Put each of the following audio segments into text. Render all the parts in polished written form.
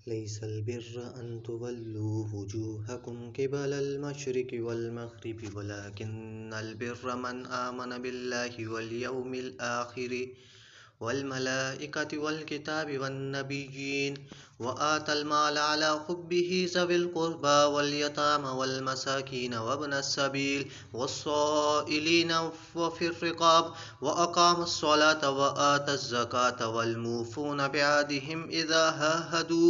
लैसल बिर्र अन तुवल्लू वुजूहकुम क़िबलल मशरिक़ि वल मग़रिबि वलाकिन्नल बिर्र मन आमन बिल्लाहि वल यौमिल आखिरि वल मलाइकति वल किताबि वन नबिय्यीन व आतल माल अला हुब्बिहि ज़विल क़ुर्बा वल यतामा वल मसाकीन वब्नस सबील वस्साइलीन व फिर रिक़ाब व अक़ामस स्वलात व आतज़ ज़कात वल मूफ़ून बिअहदिहिम इज़ा आहदू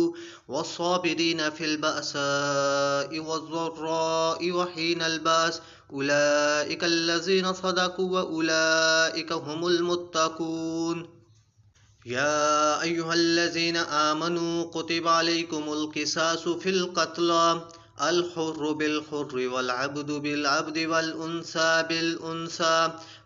वस्साबिरीन फिल बअसाइ वज़्ज़र्राइ व हीनल बअस उलाइकल्लज़ीना सदक़ू व उलाइक हुमुल मुत्तक़ून। या अय्युहल्लज़ीना आमनू कुतिबा अलैकुमुल क़िसासु फ़िल क़त्ला अल हुर्रु बिल हुर्रि वल अब्दु बिल अब्दि वल उन्सा बिल उन्सा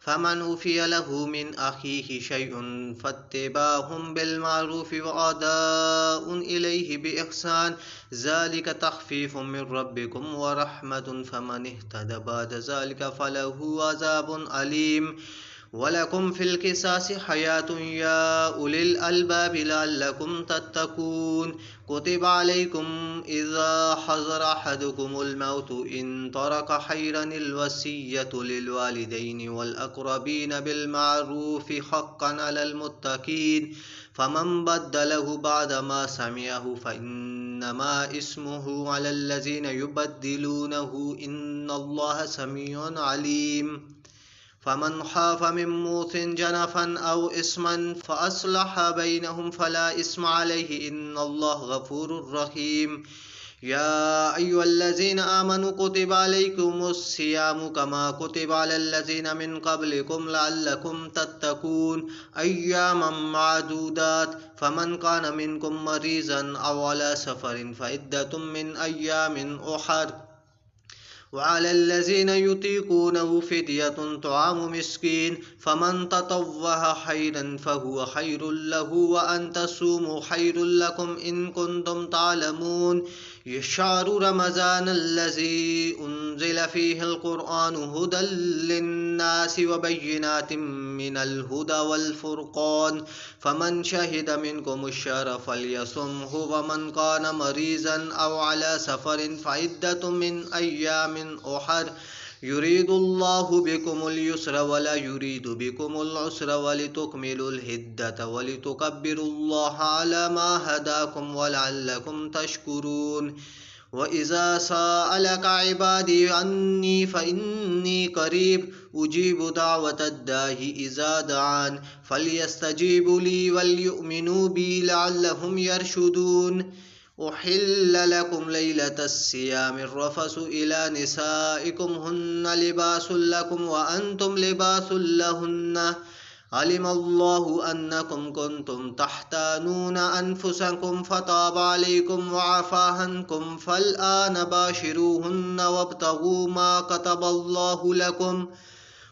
फमन उफ़िय लहु मिन अख़ीहि शैउन फ़त्तिबाउम बिल मारूफ़ि व अदाउन इलैहि बिइहसान ज़ालिक तख़फ़ीफ़ुम मिन रब्बिकुम व रहमतुन फमन इह्तदा बअद ज़ालिक फ़लहु अज़ाबुन अलीम। वलकुम फ़िल क़िसासि हयातुन या उलिल अलबाबि लअल्लकुम तत्तक़ून। कुतिबा अलैकुम इज़ा हज़र अहदकुमुल मौतु इन तरक खैरनिल वसिय्यतु लिल वालिदैनि वल अक़रबीन बिल मारूफ़ि हक़्क़न अलल मुत्तक़ीन फमन बद्दलहु बअदमा समिअहु फ़इन्नमा इस्मुहु अलल्लज़ीना युबद्दिलूनहु इन्नल्लाहा समीउन अलीम। फमन खाफ़ मिन मूसिन जनफ़न औ इस्मन फ़अस्लह बैनहुम फ़ला इस्म अलैहि इन्नल्लाहा गफ़ूरुर रहीम। या अय्युहल्लज़ीना आमनू कुतिबा अलैकुमुस सियामु कमा कुतिबा अलल्लज़ीना मिन क़ब्लिकुम लअल्लकुम तत्तक़ून अय्यामम मादूदात फमन कान मिनकुम मरीज़न औ अला सफ़रिन फ़इद्दतुम मिन अय्यामिन उख़र वअलल्लज़ीना युतीक़ूनहु फ़िद्यतुन तआमु मिस्कीन फमन ततव्वअ खैरन फ़हुव खैरुल लहु व अन तसूमू खैरुल लकुम इन कुन्तुम तालमून। शहरु रमज़ानल्लज़ी उन्ज़िल फ़ीहिल क़ुरआनु हुदल लिन्नासि व बय्यिनातिम मिनल हुदा वल फ़ुरक़ान फमन शहिद मिनकुमुश शहरा फ़ल्यसुमहु व मन कान मरीज़न औ अला सफ़रिन फ़इद्दतुम मिन अय्यामिन उख़र युरीदुल्लाहु बिकुमुल युस्रा वला युरीदु बिकुमुल उस्रा वलितुकमिलुल हिद्दत वलितुकब्बिरुल्लाहा अला मा हदाकुम वलअल्लकुम तशकुरून। व इज़ा सअलक इबादी अन्नी फ़इन्नी क़रीब उजीबु दावतद दाई इज़ा दआन फ़ल्यस्तजीबू ली वलयुमिनू बी लअल्लहुम यरशुदून। उहिल्ल लकुम लैलतस सियामिर रफ़सु इला निसाइकुम हुन्ना लिबासुल लकुम व अंतुम लिबासुल लहुन्ना अलिमल्लाहु अन्नकुम कुन्तुम तख्तानूना अनफुसकुम फ़ताब अलैकुम व अफ़ा अन्कुम फ़लआन बाशिरूहुन्ना वब्तगू मा कतबल्लाहु लकुम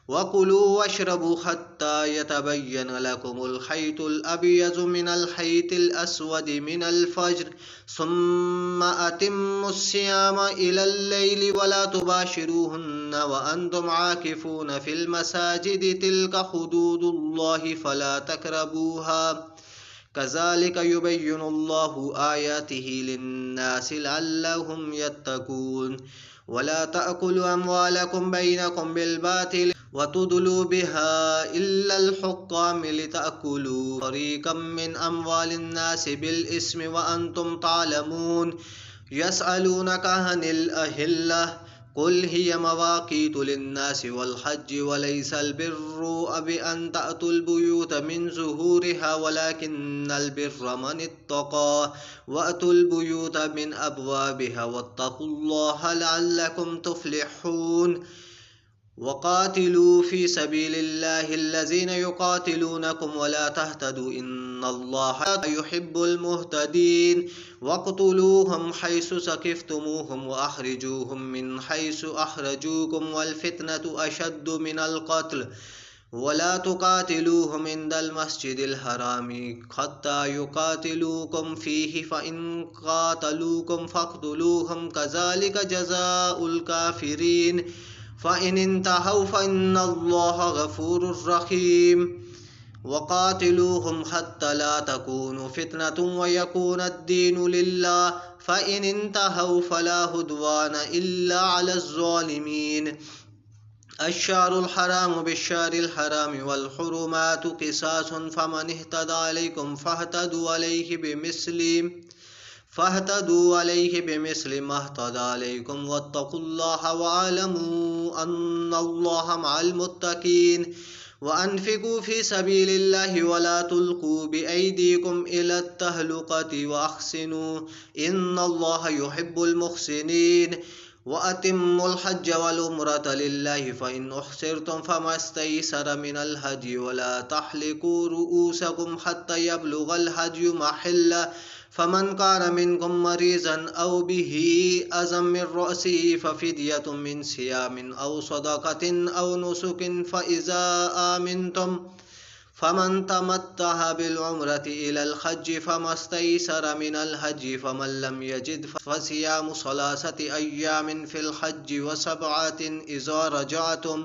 वकुलू वश्रबू हत्ता यतबय्यन लकुमुल खैतुल अबयज़ु मिनल खैतिल अस्वदि मिनल फ़ज्र सुम्मा अतिम्मुस सियाम इलल लैलि वला तुबाशिरूहुन्ना व अंतुम आकिफून फ़िल मसाजिदि तिल्क हुदूदुल्लाहि फला तक़रबूहा कज़ालिक युबय्यिनुल्लाहु आयातिहि लिन्नासि लअल्लहुम यत्तक़ून। वला तअकुलू अम्वालकुम बैनकुम बिलबातिल वतुदलू बिहा इल्लल हुक्काम लितअकुलू फ़रीक़म मिन अम्वालिन्नासि बिल इस्मि व अंतुम तालमून। यसअलूनका अनिल अहिल्लह कुल हिय मवाक़ीतु लिन्नासि वल हज्जि वलैसल बिर्रु बिअन तअतुल बुयूत मिन ज़ुहूरिहा वलाकिन्नल बिर्र मन इत्तक़ा वअतुल बुयूत मिन अब्वाबिहा वत्तक़ुल्लाहा लअल्लकुम तुफ़्लिहून। वक़ातिलू फ़ी सबीलिल्लाहि अल्लज़ीना युक़ातिलूनकुम वला तहतदू इन्नल्लाहा ला युहिब्बुल मुहतदीन। वक़्तुलूहुम हैसु सक़िफ़्तुमूहुम व अख़रिजूहुम मिन हैसु अख़रजूकुम वल फ़ित्नतु अशद्दु मिनल क़त्ल वला तुक़ातिलूहुम इंदल मस्जिदिल हरामि हत्ता युक़ातिलूकुम फ़ीहि फ़इन क़ातलूकुम फ़क़्तुलूहुम कज़ालिक जज़ाउल काफ़िरीन फ़इन इंतहौ फ़इन्नल्लाहा गफ़ूरुर रहीम। वक़ातिलूहुम हत्ता ला तकूनु फितनतुन व यकून अद्दीनु लिल्लाह फ़इन इंतहौ फ़ला उद्वान इल्ला अलज़ ज़ालिमीन। अश्शहरुल हरामु बिश्शहरिल हरामि वल हुरुमातु क़िसासुन फ़मन इह्तदा अलैकुम फ़हतदू अलैहि बिमिस्लि मह्तदा अलैकुम वत्तक़ुल्लाह वअलमू अन्नल्लाह मअल मुत्तक़ीन। वअन्फ़िक़ू फ़ी सबीलिल्लाहि वला तुल्क़ू बिअयदीकुम इलत तहलुक़ति वअहसिनू इन्नल्लाह युहिब्बुल मुहसिनीन। वअतिम्मुल हज्ज वल उम्रता लिल्लाहि फ़इन उहसिरतुम फ़मस्तयसर मिनल हदि वला तहलिकू रुऊसकुम हत्ता यबलुगल हदयु महल्लह फ़मन कान मिनकुम मरीज़न औ बिही अज़म मिन रअसिही फ़फ़िद्यतुम मिन सियामिन औ सदक़तिन औ नुसुकिन फ़इज़ा आमिनतुम फ़मन तमत्तअ बिलउम्रति इलल हज्जि फ़मस्तयसर मिनल हज्जि फ़मन लम यजिद फ़सियामु सलासति अय्यामिन फ़िल हज्जि व सबअतिन इज़ा रजअतुम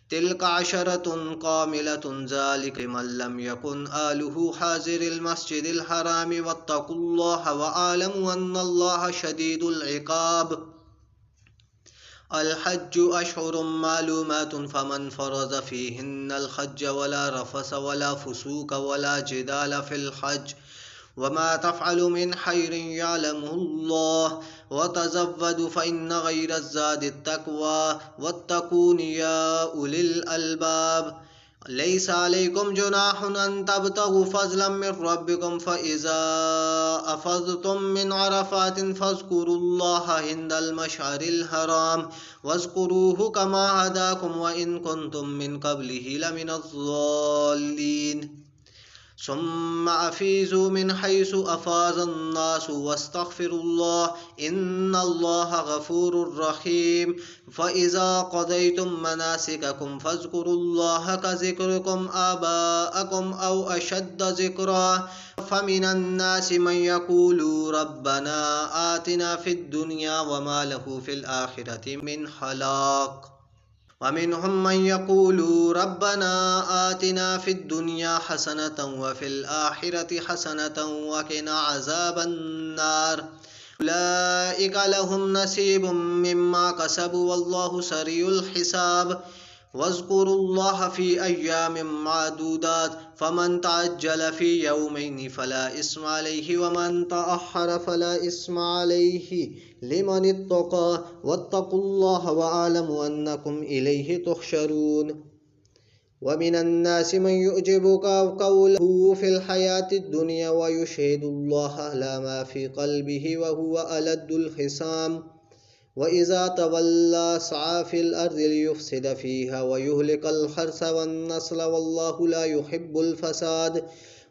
तिल्क अशरतुन कामिलतुन ज़ालिक लिमन लम यकुन आलुहु हाज़िरिल मस्जिदिल हरामि वत्तक़ुल्लाह वअलमू अन्नल्लाह शदीदुल इक़ाब। अल हज्जु अश्हुरुम मालूमातुन फ़मन फ़रज़ फ़ीहिन्नल हज्ज वला रफ़स वला फ़ुसूक वला जिदाल फ़िल हज्ज वमा तफ़अलु मिन खैरिन यअलमुहुल्लाह वतज़व्वदू फ़इन्न ग़ैरज़्ज़ादि तक़वा वत्तक़ून या उलिल अलबाब। लैसा अलैकुम जुनाहुन अन तब्तगू फ़ज़लन मिन रब्बिकुम फ़इज़ा अफ़ज़्तुम मिन अरफ़ातिन फ़ज़्कुरुल्लाह इंदल मशअरिल हराम वज़्कुरूहु कमा हदाकुम व इन कुंतुम मिन क़ब्लिही लमिनज़ ज़ाल्लीन। सुम्मा अफ़ीज़ू मिन हैसु अफ़ाज़न्नासु वस्तग़फ़िरुल्लाह इन्नल्लाह गफ़ूरुर रहीम। फ़इज़ा क़ज़य्तुम मनासिककुम फ़ज़्कुरुल्लाह कज़िक्रिकुम आबाअकुम औ अशद्द ज़िक्रा फ़मिनन्नासि मन यक़ूलु रब्बना आतिना फ़िद दुनिया वमा लहु फ़िल आखिरति मिन खलाक़। वमिनहुम मन यक़ूलु रब्बना आतिना फ़िद दुनिया हसनतन व फ़िल आखिरति हसनतन व क़िना अज़ाबन्नार। उलाइका लहुम नसीबुम मिम्मा कसबू वल्लाहु सरीउल हिसाब। वज़्कुरुल्लाह फ़ी अय्यामिम मादूदात फ़मन तअज्जल फ़ी यौमैनि फ़ला इस्म अलैहि वमन तअख़्ख़र फ़ला इस्म अलैहि लिमन इत्तक़ा वत्तक़ुल्लाह वअलमू अन्नकुम इलैहि तुहशरून। वमिनन्नासि मन युअजिबुका क़ौलुहु फ़िल हयातिद दुनिया व युशहिदुल्लाह अला मा फ़ी क़ल्बिही व हुवा अलद्दुल हिसाम। वइज़ा तवल्ला सअ फ़िल अर्दि लियुफ़्सिद फ़ीहा व युहलिकल हर्स वन्नस्ल वल्लाहु ला युहिब्बुल फ़साद।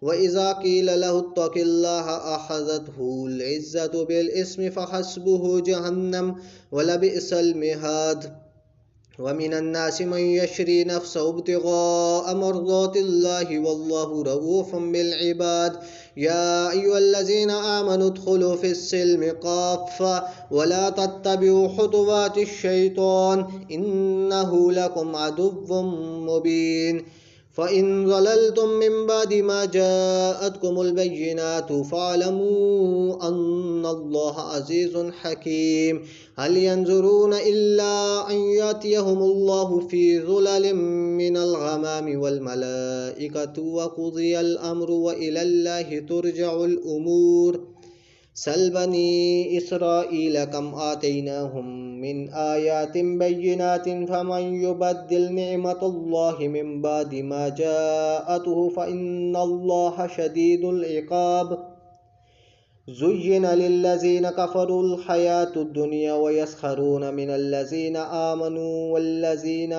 वइज़ा क़ील लहु इत्तक़िल्लाह अख़ज़तहुल इज़्ज़तु बिल इस्मि फ़हस्बुहु जहन्नम वलबिअसल मिहाद। वमिनन्नासि मन यशरी नफ़्सहु इब्तिग़ाअ मर्ज़ातिल्लाहि वल्लाहु रऊफ़ुम बिल इबाद। या अय्युहल्लज़ीना आमनु उद्ख़ुलू फ़िस्सिल्मि काफ़्फ़ा वला तत्तबिउ खुतुवातिश शैतान इन्नहु लकुम अदुव्वुम मुबीन। फ़इन ज़ललतुम मिन बादि मा जाअतकुमुल बय्यिनातु फ़अलमू अन्नल्लाह अज़ीज़ुन हकीम। हल यंज़ुरूना इल्ला अन यातियहुमुल्लाहु फ़ी ज़ुललिम मिनल ग़मामि वल मलाइकतु व क़ुज़ियल अम्रु व इलल्लाहि तुरजउल उमूर। सल बनी इस्राईल कम आतैनाहुम मिन आयातिन बय्यिनातिन फ़मन युबद्दिल निअमतल्लाहि मिन बादि मा जाअतहु फ़इन्नल्लाह शदीदुल इक़ाब। ज़ुय्यिन लिल्लज़ीना कफ़रुल हयातुद दुनिया व यस्ख़रूना मिनल्लज़ीना आमनू वल्लज़ीना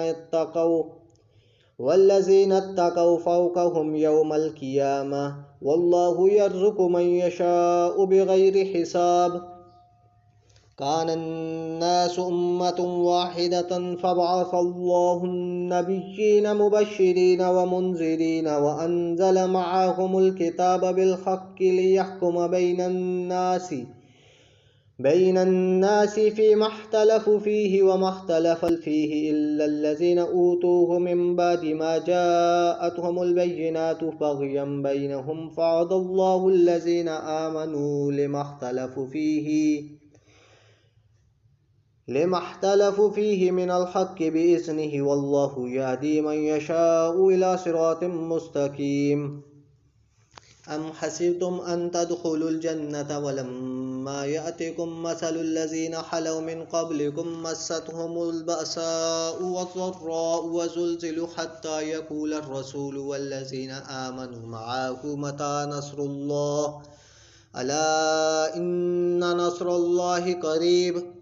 इत्तक़ौ फ़ौक़हुम यौमल क़ियामह वल्लाहु यर्ज़ुक़ु मन यशाअु बिग़ैरि हिसाब। कानन्नासु उम्मतन वाहिदतन फ़बअसल्लाहुन्नबिय्यीन मुबश्शिरीन व मुन्ज़िरीन व अंज़ल मअहुमुल किताब बिल हक़्क़ि लियहकुम बैनन्नासि بين الناس فيما اختلفوا فيه وما اختلف فيه إلا الذين أوتوه من بعد ما جاءتهم البينات بغيا بينهم فهدى الله الذين آمنوا لما اختلفوا فيه من الحق بإذنه والله يهدي من يشاء إلى صراط مستقيم. أم حسبتم أن تدخلوا الجنة ولما يأتكم مثل الذين خلوا من قبلكم مستهم البأساء والضراء وزلزلوا حتى يقول الرسول والذين آمنوا معه متى نصر الله ألا إن نصر الله قريب.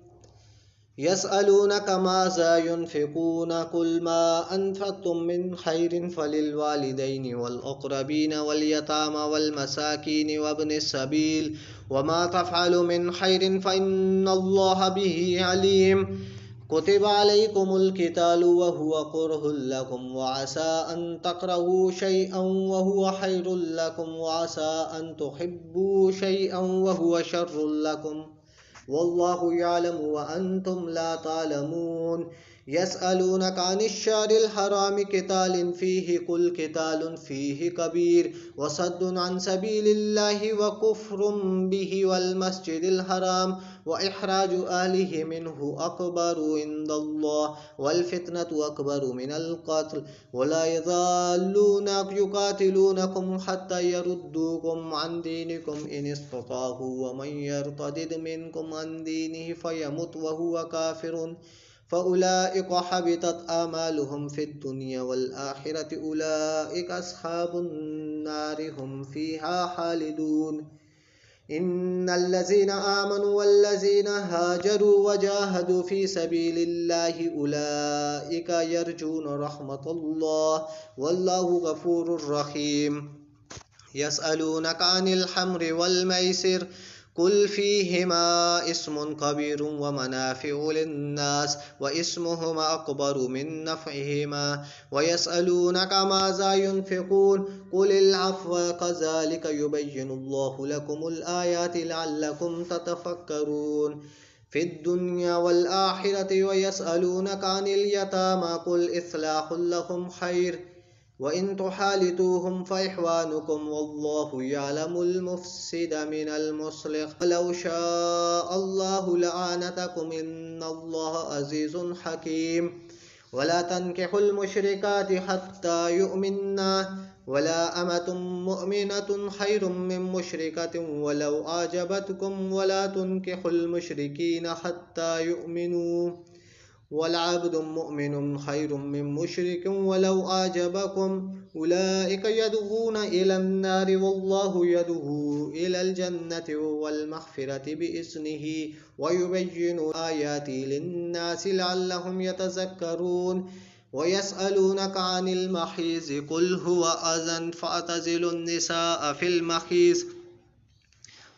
يسألونك ماذا ينفقون قل ما أنفقتم من خير فللوالدين والأقربين واليتامى والمساكين وابن السبيل وما تفعل من خير فإن الله به عليم. كتب عليكم القتال وهو كره لكم وعسى أن تكرهوا شيئا وهو خير لكم وعسى أن تحبوا شيئا وهو شر لكم والله يعلم وأنتم لا تعلمون. يسألونك عن الشهر الحرام قتال فيه قل قتال فيه كبير وصد عن سبيل الله وكفر به والمسجد الحرام وإخراج أهله منه أكبر عند الله والفتنة أكبر من القتل ولا يزالون يقاتلونكم حتى يردوكم عن دينكم إن استطاعوا ومن يرتد منكم عن دينه فيمت وهو كافر فأولئك حبطت آمالهم في الدنيا والآخرة أولئك أصحاب النار هم فيها خالدون. إن الذين آمنوا والذين هاجروا وجاهدوا في سبيل الله أولئك يرجون رحمة الله والله غفور رحيم. يسألونك عن الخمر والميسر قل فيهما اسم كبير ومنافع للناس واسمهما أكبر من نفعهما ويسألونك ماذا ينفقون قل العفو كذلك يبين الله لكم الآيات لعلكم تتفكرون في الدنيا والآخرة. ويسألونك عن اليتامى قل إصلاح لهم خير وإن تحالطوهم فإخوانكم والله يعلم المفسد من المصلح ولو شاء الله لأعنتكم إن الله عزيز حكيم. ولا تنكحوا المشركات حتى يؤمنا ولا أمة مؤمنة خير من مشركة ولو أعجبتكم ولا تنكحوا المشركين حتى يؤمنوا والعبد مؤمن خير من مشرك ولو أعجبكم أولئك يدعون إلى النار والله يدعو إلى الجنة والمغفرة بإذنه ويبين آياته للناس لعلهم يتذكرون. ويسألونك عن المحيض قل هو أذى فاعتزلوا النساء في المحيض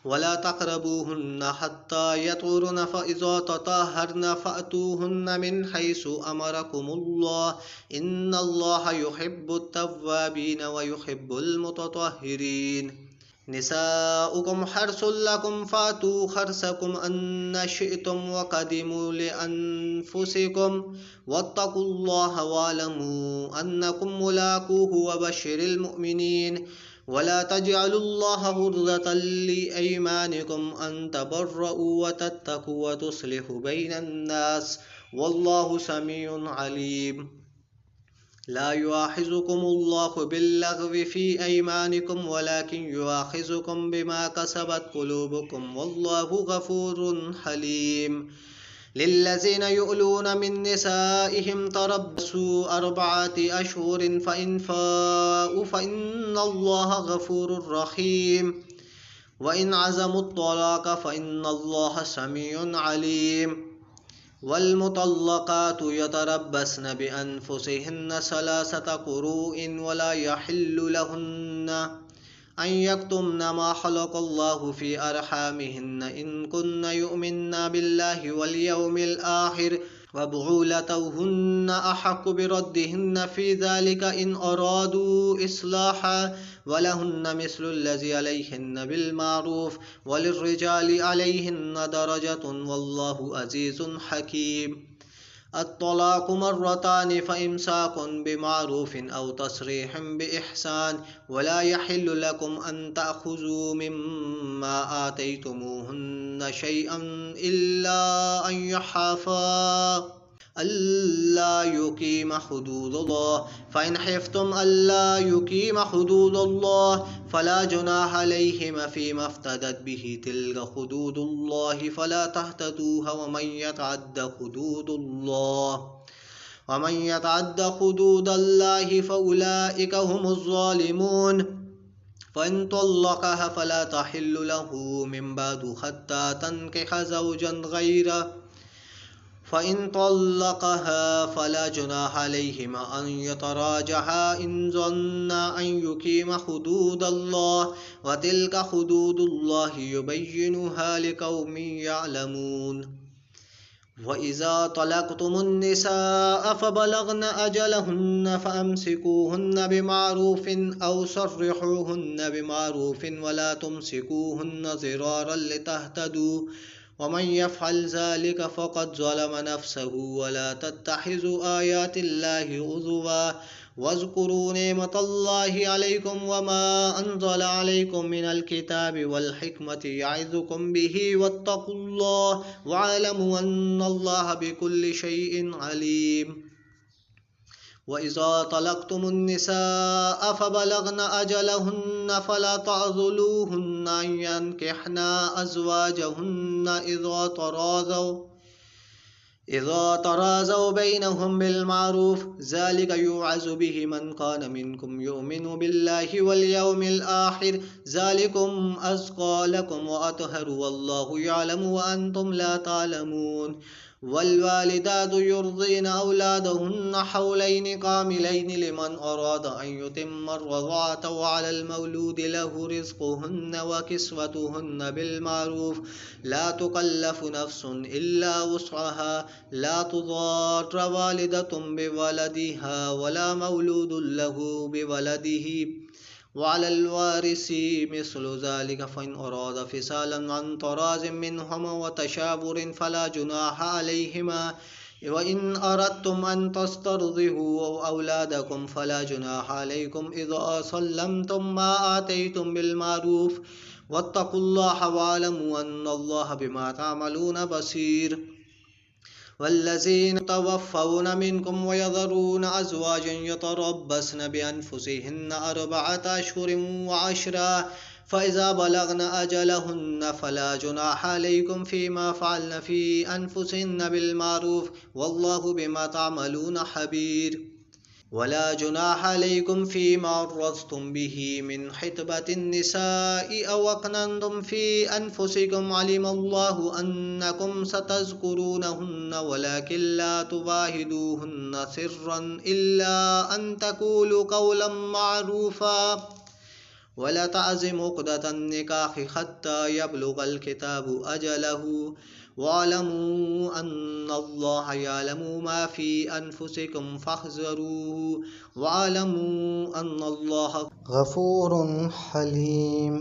ولا تقربوهن حتى يطهرن فإذا تطهرن فأتوهن من حيث أمركم الله إن الله يحب التوابين ويحب المتطهرين. نساؤكم حرث لكم فأتوا حرثكم أن شئتم وقدموا لأنفسكم واتقوا الله واعلموا أنكم ملاقوه وبشر المؤمنين. ولا تجعلوا الله عرضة لأيمانكم أن تبرؤوا وتتقوا وتصلحوا بين الناس والله سميع عليم. لا يؤاخذكم الله باللغو في أيمانكم ولكن يؤاخذكم بما كسبت قلوبكم والله غفور حليم. للذين يؤلون من نسائهم تربصوا 4 أشهر فإن فاءوا فإن الله غفور رحيم وإن عزموا الطلاق فإن الله سميع عليم. والمطلقات يتربصن بأنفسهن 3 قروء ولا يحل لهن أن يكتمن ما خلق الله في أرحامهن إن كن يؤمن بالله واليوم الآخر وبعولتهن أحق بردهن في ذلك إن أرادوا إصلاحا वलहुन्न मिस्लुल्लज़ी अलैहिन्न बिलमारूफ वलिर्रिजालि अलैहिन्न दरजतुन वल्लाहु अज़ीज़ुन हकीम। अत्तलाक़ु मर्रतानि फ़इम्साकुन बिमारूफ़िन औ तस्रीहुम बिइहसान वला यहिल्लु लकुम अन तअख़ुज़ू मिम्मा आतैतुमूहुन्न शैअन इल्ला अन यख़ाफ़ा अल्ला युक़ीमा हुदूदल्लाह फ़इन ख़िफ़्तुम अल्ला युक़ीमा हुदूदल्लाह फ़ला जुनाह अलैहिमा फ़ीमा इफ़्तदत बिही तिल्का हुदूदुल्लाहि फ़ला तहतदूहा वमन यतअद्द हुदूदल्लाहि फ़उलाइका हुमुज़ ज़ालिमून। फ़इन तल्लक़हा फ़ला तहिल्लु लहू मिन बअदु हत्ता तन्किह ज़ौजन गैरह फ़इन तल्लक़हा फ़ला जुनाह अलैहिमा अन यतराजआ इन ज़न्ना अन युक़ीमा हुदूदल्लाह व तिल्का हुदूदुल्लाहि युबय्यिनुहा लिक़ौमिन यअलमून। वइज़ा तलक़्तुमुन्निसाअ फ़बलग़न अजलहुन्न फ़अम्सिकूहुन्न बिमारूफ़िन औ सर्रिहूहुन्न बिमारूफ़िन वला तुमसिकूहुन्न ज़िरारन लितहतदू वमन यफ़अल ज़ालिका फ़क़द ज़लम नफ़्सहु वला तत्तख़िज़ू आयातिल्लाहि हुज़ुवा वज़्कुरू निअमतल्लाहि अलैकुम वमा अंज़ल अलैकुम मिनल किताबि वल हिकमति यइज़ुकुम बिही वत्तक़ुल्लाह वअलमू अन्नल्लाह बिकुल्लि शैइन अलीम। वइज़ा तलक़्तुमुन्निसाअ फ़बलग़न अजलहुन्न फ़ला तअज़ुलूहुन्न अन यन्किह्न अज़वाजहुन्न इज़ा तराज़व बैनहुम बिलमारूफ़ ज़ालिक युअज़ु बिहि मन कान मिनकुम युमिनु बिल्लाहि वल यौमिल आखिर ज़ालिकुम अज़्का लकुम व अत्हरु वल्लाहु यअलमु व अंतुम ला तअलमून। वल्वालिदातु युर्ज़िना औलादहुन्न हौलैनि कामिलैनि लिमन अराद अन युतिम्मर रज़अत व अलल मौलूदि लहु रिज़्क़ुहुन्न व किस्वतुहुन्न बिलमारूफ़ ला तुकल्लफ़ु नफ़्सुन इल्ला वुस्अहा ला तुज़ार वालिदतुन बिवलदिहा वला मौलूदुन लहु बिवलदिही वअलल वारिसि मिस्लु ज़ालिका फ़इन अरादा फ़िसालन अन तराज़िम मिनहुमा व तशावुरिन फ़ला जुनाह अलैहिमा व इन अरदतुम अन तस्तरज़िऊ औलादकुम फ़ला जुनाह अलैकुम इज़ा सल्लमतुम मा आतैतुम बिलमारूफ़ वत्तक़ुल्लाह वअलमू अन्नल्लाह बिमा तअमलून बसीर। वल्लज़ीन यतवफ़्फ़ौन मिनकुम वयज़रून अज़वाजन यतरब्बस्न बिअन्फुसिहिन्न अर्बअत अश्हुरिन व अशरा फ़इज़ा बलग़न अजलहुन्न फ़ला जुनाह अलैकुम फ़ीमा फ़अल्न फ़ी अन्फुसिहिन्न बिलमारूफ़ वल्लाहु बिमा तअमलून ख़बीर। वला जुनाह अलैकुम फ़ीमा अर्रज़्तुम बिही मिन खितबतिन निसाइ औ अक़ननतुम फ़ी अन्फुसिकुम अलिमल्लाहु अन्नकुम सतज़्कुरूनहुन्न वलाकिन ला तुवाहिदूहुन्न सिर्रन इल्ला अन तक़ूलू क़ौलन मअरूफ़ा वला तअज़िमू उक़दतन निकाहि हत्ता यबलुग़ल किताबु अजलहु वअलमू अन्नल्लाह यअलमु मा फ़ी अन्फुसिकुम फ़हज़रूहु वअलमू अन्नल्लाह गफ़ूरुन हलीम।